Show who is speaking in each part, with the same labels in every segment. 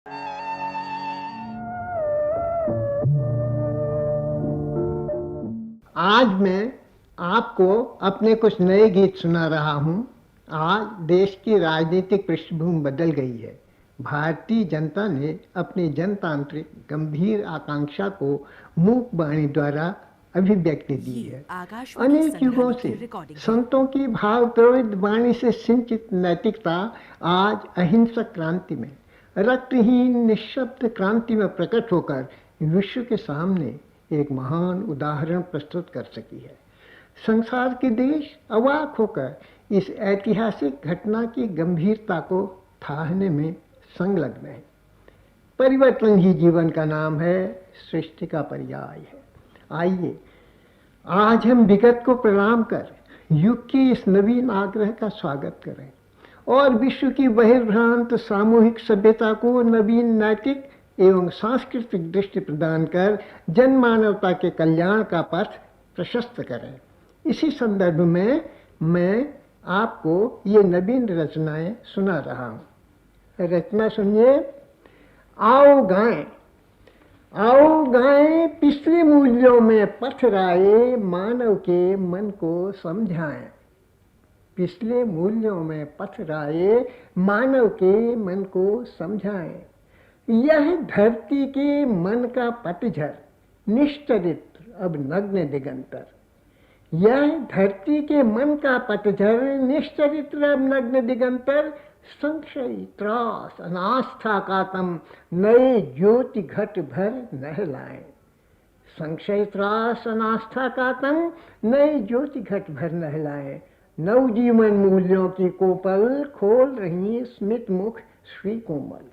Speaker 1: आज मैं आपको अपने कुछ नए गीत सुना रहा हूँ। आज देश की राजनीतिक पृष्ठभूमि बदल गई है। भारतीय जनता ने अपनी जनतांत्रिक गंभीर आकांक्षा को मूक वाणी द्वारा अभिव्यक्ति दी है। अनेक युगों से संतों की भाव प्रवृत्त वाणी से सिंचित नैतिकता आज अहिंसक क्रांति में, रक्तहीन निःशब्द क्रांति में प्रकट होकर विश्व के सामने एक महान उदाहरण प्रस्तुत कर सकी है। संसार के देश अवाक होकर इस ऐतिहासिक घटना की गंभीरता को थाहने में संलग्न है। परिवर्तन ही जीवन का नाम है, सृष्टि का पर्याय है। आइए आज हम विगत को प्रणाम कर युग की इस नवीन आग्रह का स्वागत करें और विश्व की बहिर्भ्रांत सामूहिक सभ्यता को नवीन नैतिक एवं सांस्कृतिक दृष्टि प्रदान कर जनमानवता के कल्याण का पथ प्रशस्त करें। इसी संदर्भ में मैं आपको ये नवीन रचनाएं सुना रहा हूँ। रचना सुनिए। आओ गाएं, आओ गाएं, पिछले मूल्यों में पथराए मानव के मन को समझाएं। पिछले मूल्यों में पथराए मानव के मन को समझाएं। यह धरती के मन का पतझर, निश्चरित्र अब नग्न दिगंतर। यह धरती के मन का पतझर, निश्चरित्र अब नग्न दिगंतर। संशय त्रास अनास्था का तम नए ज्योति घट भर नहलाएं। संशय त्रास अनास्था का तम नए ज्योति घट भर नहलाएं। नवजीवन मूल्यों की कोपल खोल रही स्मित मुख श्री कोमल।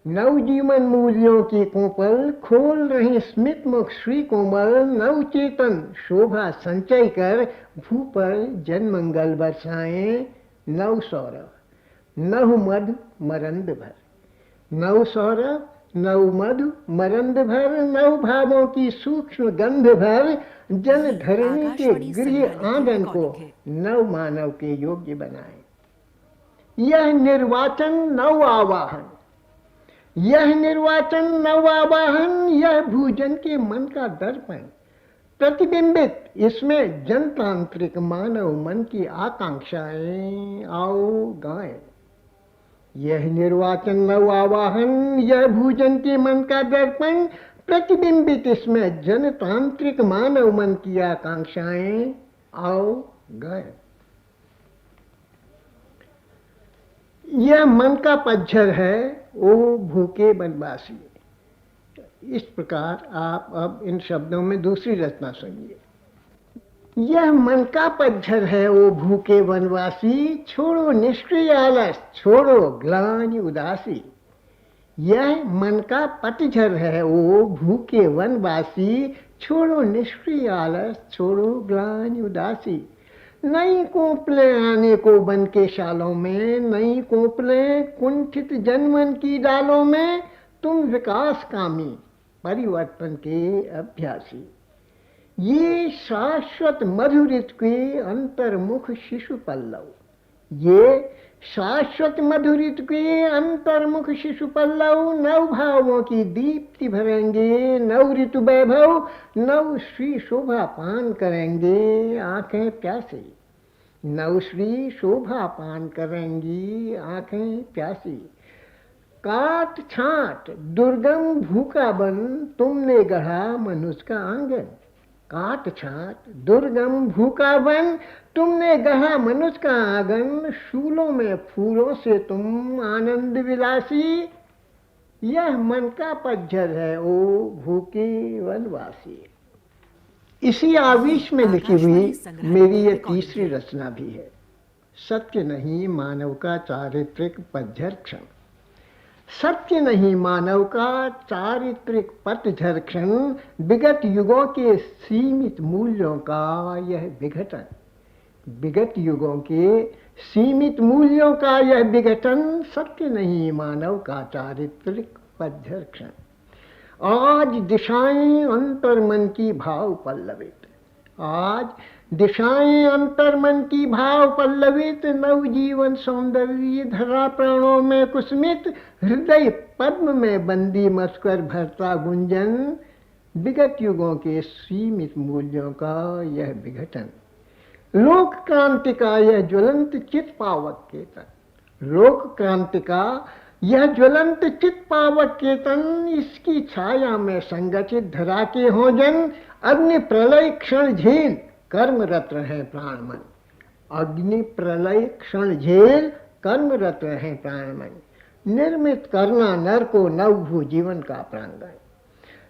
Speaker 1: नवजीवन मूल्यों की कोपल खोल रही स्मित मुख श्री कोमल। नवचेतन शोभा संचय कर भू पर जनमंगल बरसाएं। नव सौरभ नव मधु मरंद भर। नव सौरभ नव मधु मरंद भर। नव भावों की सूक्ष्म गंध भर। जन धरणी के गृह आंगन को नव मानव के योग्य बनाएं। यह निर्वाचन नव आवाहन, यह निर्वाचन नव आवाहन। यह भूजन के मन का दर्पण, प्रतिबिंबित इसमें जनतांत्रिक मानव मन की आकांक्षाएं। आओ गाएं। यह निर्वाचन नव आवाहन, यह भूजन के मन का दर्पण, प्रतिबिंबित इसमें जनतांत्रिक मानव मन की आकांक्षाएं। आओ गाएं। यह मन का पतझर है ओ भूखे वनवासी। इस प्रकार आप अब इन शब्दों में दूसरी रचना सुनिए। यह मन का पतझर है ओ भूखे वनवासी। छोड़ो निष्क्रिय आलस, छोड़ो ग्लानि उदासी। यह मन का पतझर है ओ भूखे वनवासी। छोड़ो निष्क्रिय आलस, छोड़ो ग्लानि उदासी। नई कोपलें आने को बन के शालों में, नई कोपलें कुंठित जनमन की डालों में। तुम विकास कामी परिवर्तन के अभ्यासी। ये शाश्वत मधुरित के अंतर्मुख शिशु पल्लव। ये शाश्वत मधुरित के अंतर्मुख शिशु पल्लव। नव भावों की दीप्ति भरेंगे, नव ऋतु वैभव, नव श्री शोभा पान करेंगे आंखें प्यासी। नव श्री शोभा पान करेंगी आंखें प्यासी। काट छाट दुर्गम भूखा बन, तुमने गढ़ा मनुष्य का आंगन। काट छाट दुर्गम भूखा बन, तुमने गढ़ा मनुष्य का आंगन। शूलों में फूलों से तुम आनंद विलासी। यह मन का पतझर है ओ भूखे वनवासी। इसी आवेश में लिखी हुई मेरी ये तीसरी रचना भी है। सत्य नहीं मानव का चारित्रिक पतझर क्षण। सत्य नहीं मानव का चारित्रिक पतझर क्षण। विगत युगों के सीमित मूल्यों का यह विघटन। विगत युगों के सीमित मूल्यों का यह विघटन। सत्य नहीं मानव का चारित्रिक पतझर क्षण। आज दिशाएं अंतर्मन की भाव पल्लवित। आज दिशाएं अंतर मन की भाव पल्लवित, नव जीवन सौंदर्य धरा प्राणों में कुसमित, हृदय पद्म में बंदी मस्कर भरता गुंजन, विगत युगों के सीमित मूल्यों का यह विघटन, लोक क्रांति का यह ज्वलंत चित पावक केतन, लोक क्रांति का यह ज्वलंत चित पावक केतन, इसकी छाया में संगठित धरा के हो जन, अग्नि प्रलय क्षण झेल कर्मरत रहे प्राण मन, अग्नि प्रलय क्षण झेल कर्मरत रहे प्राण मन, निर्मित करना नर को नवभू जीवन का प्रांगण,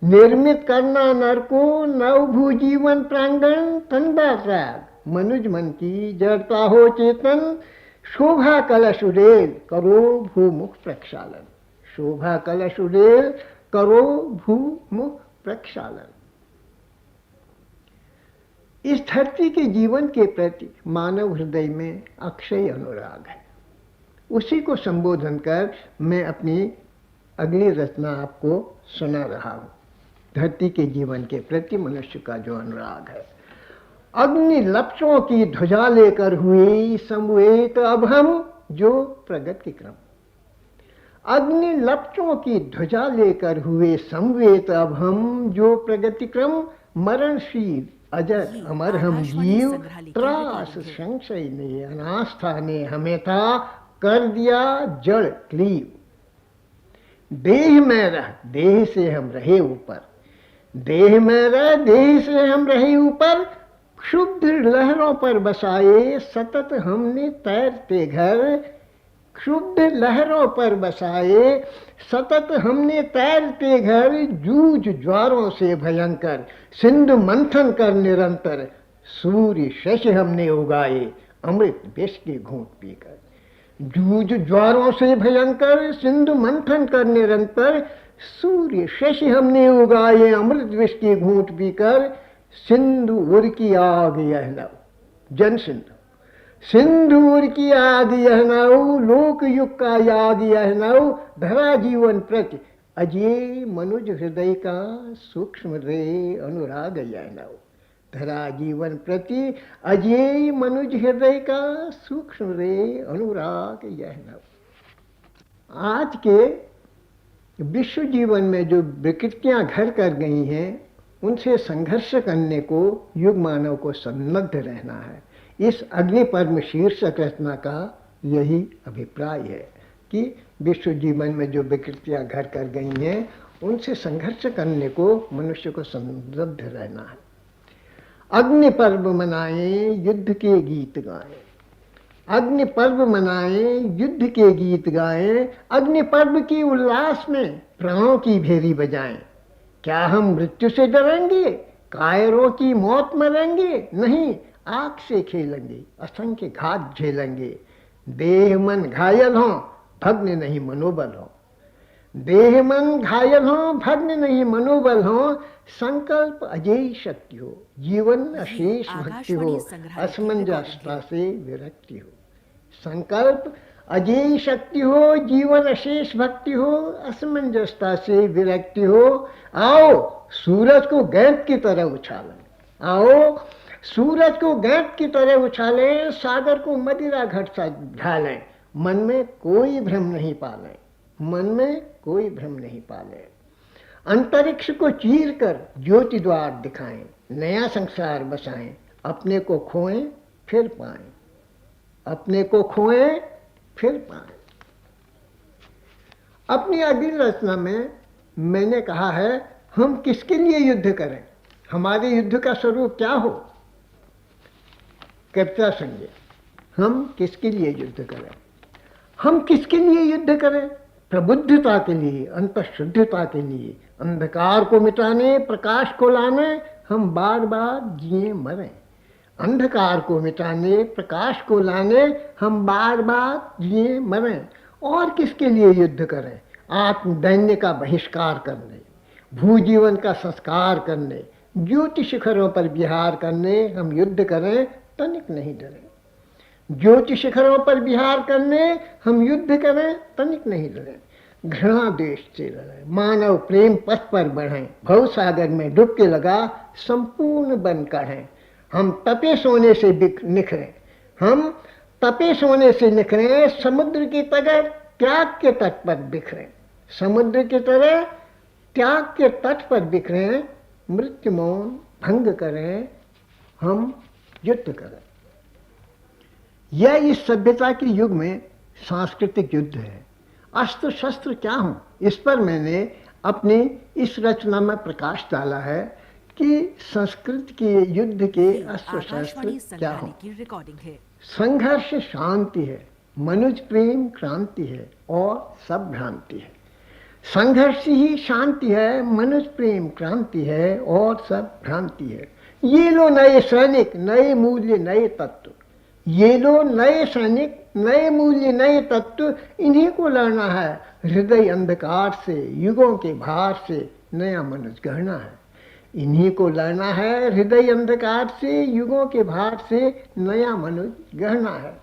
Speaker 1: निर्मित करना नर को नवभू जीवन प्रांगण, तंदा त्याग मनुज मन की जड़ता हो चेतन, शोभा कलश उड़ेल करो भूमुख प्रक्षालन, शोभा कलश उड़ेल करो भूमुख प्रक्षालन। इस धरती के जीवन के प्रति मानव हृदय में अक्षय अनुराग है। उसी को संबोधन कर मैं अपनी अगली रचना आपको सुना रहा हूं। धरती के जीवन के प्रति मनुष्य का जो अनुराग है। अग्नि लपटों की ध्वजा लेकर हुए समवेत अब हम जो प्रगति क्रम, अग्नि लपटों की ध्वजा लेकर हुए समवेत अब हम जो प्रगति क्रम, मरणशील अजर अमर हम जीव, त्रास संशय ने अनास्था ने हमें था कर दिया जड़ क्लीव, देह में रह देह से हम रहे ऊपर, देह में रह देह से हम रहे ऊपर, क्षुब्ध लहरों पर बसाए सतत हमने तैरते घर, क्षुब्ध लहरों पर बसाए सतत हमने तैरते घर, जूझ ज्वारों से भयंकर सिंधु मंथन कर निरंतर, सूर्य शशि हमने उगाए अमृत विष के घूंट पीकर, जूझ ज्वारों से भयंकर सिंधु मंथन कर निरंतर, सूर्य शशि हमने उगाए अमृत विष के घूंट पीकर, सिंधु उर की आग यह नव जन सिंधु, सिंदूर की आग यह नव, लोक युग का याग यह नव, धरा जीवन प्रति अजय मनुज हृदय का सूक्ष्म रे अनुराग यह नव, धरा जीवन प्रति अजय मनुज हृदय का सूक्ष्म रे अनुराग यह नव। आज के विश्व जीवन में जो विकृतियां घर कर गई हैं, उनसे संघर्ष करने को युग मानव को सन्नद्ध रहना है। इस अग्निपर्व शीर्षक रचना का यही अभिप्राय है कि विश्व जीवन में जो विकृतियां घर कर गई हैं, उनसे संघर्ष करने को मनुष्य को सन्नद्ध रहना है। अग्नि पर्व मनाएं युद्ध के गीत गाएं, अग्नि पर्व मनाएं युद्ध के गीत गाएं, अग्नि पर्व की उल्लास में प्राणों की भेरी बजाएं। क्या हम मृत्यु से डरेंगे, कायरों की मौत मरेंगे? नहीं, आग से खेलेंगे, असंख्य घात झेलेंगे। देह मन घायल हो, भग्न नहीं मनोबल हो, देह मन घायल हो, भग्न नहीं मनोबल हो, संकल्प अजेय शक्ति हो, जीवन अशेष भक्ति हो, असमंजसता से विरक्ति हो। संकल्प अजेय शक्ति हो, जीवन अशेष भक्ति हो, असमंजसता से विरक्ति हो। आओ सूरज को गेंद की तरह उछालें, आओ सूरज को गेंद की तरह उछालें, सागर को मदिरा घट सा ढालें, मन में कोई भ्रम नहीं पालें, मन में कोई भ्रम नहीं पालें। अंतरिक्ष को चीर कर ज्योति द्वार दिखाएं, नया संसार बसाएं, अपने को खोएं फिर पाएं, अपने को खोएं फिर पाएं। अपनी अगली रचना में मैंने कहा है, हम किसके लिए युद्ध करें, हमारे युद्ध का स्वरूप क्या हो। कृपया समझे, हम किसके लिए युद्ध करें, हम किसके लिए युद्ध करें। प्रबुद्धता के लिए, अंतःशुद्धता के लिए, अंधकार को मिटाने प्रकाश को लाने हम बार बार जिए मरें। अंधकार को मिटाने प्रकाश को लाने हम बार बार जिए मरें। और किसके लिए युद्ध करें, आत्मदैन्य का बहिष्कार करने, भूजीवन का संस्कार करने, ज्योति शिखरों पर विहार करने हम युद्ध करें, तनिक नहीं डरें। ज्योति शिखरों पर विहार करने हम युद्ध करें, तनिक नहीं डरें। घृणा देश से लड़ें, मानव प्रेम पथ पर बढ़ें, भव सागर में डुबके लगा संपूर्ण बन करें। हम तपे सोने से निखरे, हम तपे सोने से निखरे, समुद्र की तरह त्याग के तट पर बिखरे, समुद्र की तरह त्याग के तट पर बिखरे, मृत्यु मौन भंग करें, हम युद्ध करें। यह इस सभ्यता के युग में सांस्कृतिक युद्ध है। अस्त्र शस्त्र क्या हों, इस पर मैंने अपनी इस रचना में प्रकाश डाला है कि संस्कृत के युद्ध के अस्त्र शस्त्र क्या हों। संघर्ष शांति है, मनुज प्रेम क्रांति है और सब भ्रांति है। संघर्ष ही शांति है, मनुज प्रेम क्रांति है और सब भ्रांति है। ये लो नए सैनिक, नए मूल्य नए तत्व, ये लो नए सैनिक, नए मूल्य नए तत्व, इन्हीं को लड़ना है हृदय अंधकार से, युगों के भार से नया मनुष्य गढ़ना है। इन्हीं को लड़ना है हृदय अंधकार से, युगों के भार से नया मनुष्य गढ़ना है।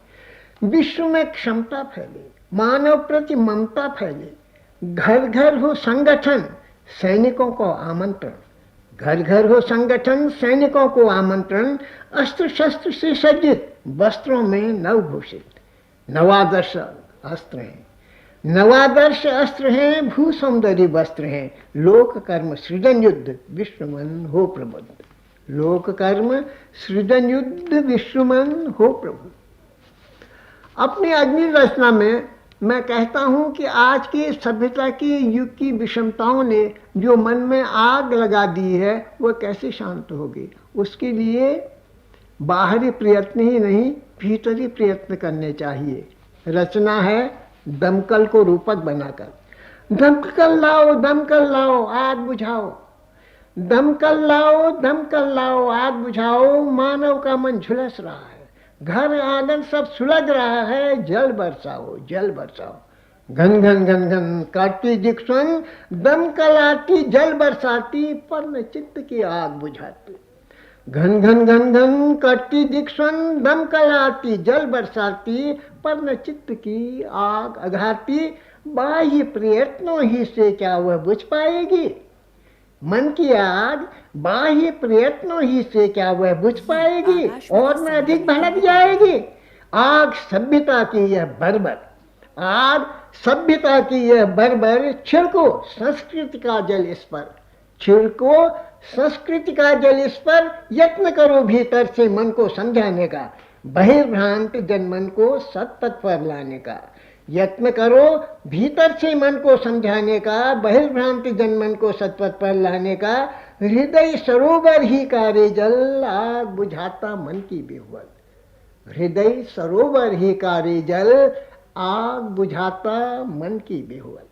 Speaker 1: विश्व में क्षमता फैले, मानव प्रति ममता फैले, घर घर हो संगठन, सैनिकों को आमंत्रण, घर घर हो संगठन, सैनिकों को आमंत्रण, अस्त्र शस्त्र से सज्जित, वस्त्रों में नवभूषित, नवादर्श अस्त्र हैं, नवादर्श अस्त्र हैं, भू सौंदर्य वस्त्र हैं, लोक कर्म सृजन युद्ध विश्वमन हो प्रबुद्ध, लोक कर्म सृजन युद्ध विश्वमन हो प्रबुद्ध। अपनी अग्नि रचना में मैं कहता हूं कि आज की सभ्यता के युग की विषमताओं ने जो मन में आग लगा दी है वह कैसे शांत होगी। उसके लिए बाहरी प्रयत्न ही नहीं, भीतरी प्रयत्न करने चाहिए। रचना है दमकल को रूपक बनाकर, दमकल लाओ, दमकल लाओ, आग बुझाओ, दमकल लाओ, दमकल लाओ, आग बुझाओ, मानव का मन झुलस रहा है, घर आंगन सब सुलग रहा है, जल बरसाओ, जल बरसाओ, घन घन घन घन काटती दिक्सन, दमकल आती जल बरसाती, पर न चित्त की आग बुझाती, घन घन घन घन काटती दिक्सन, दमकल आती जल बरसाती, पर न चित्त की आग अघाती, बाह्य प्रयत्नों ही से क्या वह बुझ पाएगी। मन की आग बाह्य प्रयत्नों ही से क्या वह बुझ पाएगी और न अधिक भड़क जाएगी। आग सभ्यता की यह बर्बर, आग सभ्यता की यह बर्बर, छिड़को संस्कृति का जल इस पर, छिड़को संस्कृति का जल इस पर, यत्न करो भीतर से मन को समझाने का, बहिर्भ्रांत जनमन को सतपथ पर लाने का, यत्न करो भीतर से मन को समझाने का, बहिर्भ्रांत जनमन को सतपथ पर लाने का, हृदय सरोवर ही का रे जल, आग बुझाता मन की बेहुअल, हृदय सरोवर ही का रे जल, आग बुझाता मन की बेहुअल।